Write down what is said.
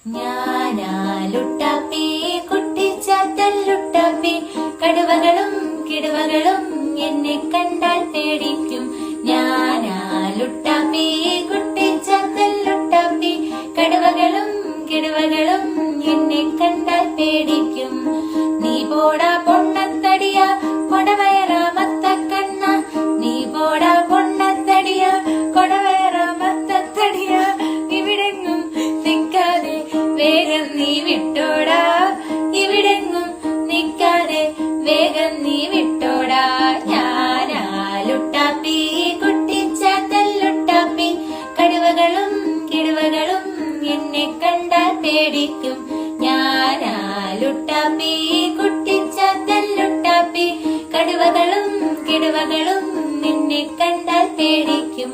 ഞാനാ ലുട്ടാപ്പി കുട്ടിച്ചാത്തൻ ലുട്ടാപ്പി, കടുവകളും കിടുവകളും എന്നെ കണ്ടാൽ പേടിക്കും. ഞാനാ ലുട്ടാപ്പി കുട്ടിച്ചാത്തൻ ലുട്ടാപ്പി, കടുവകളും കിടുവകളും എന്നെ കണ്ടാൽ പേടിക്കും. നീ പോടാ പൊണ്ണത്തടിയ കൊടവയറാമത്ത കണ്ണ, നീ പോടാ പൊണ്ണത്തടിയ കൊടവയറാമത്തടിയ, ഇവിടെങ്ങും നിൽക്കാതെ വേഗം നീ വിട്ടോടാ, ഇവിടെങ്ങും നിൽക്കാതെ വേഗം നീ വിട്ടോടാ. ഞാനാ ലുട്ടാപ്പി കുട്ടിച്ചാത്തൻ ലുട്ടാപ്പി, കടുവകളും കിടുവകളും എന്നെ കണ്ടാൽ പേടിക്കും. ഞാനാ ലുട്ടാപ്പി കുട്ടിച്ചാത്തൻ ലുട്ടാപ്പി, കടുവകളും കിടുവകളും നിന്നെ കണ്ടാൽ പേടിക്കും.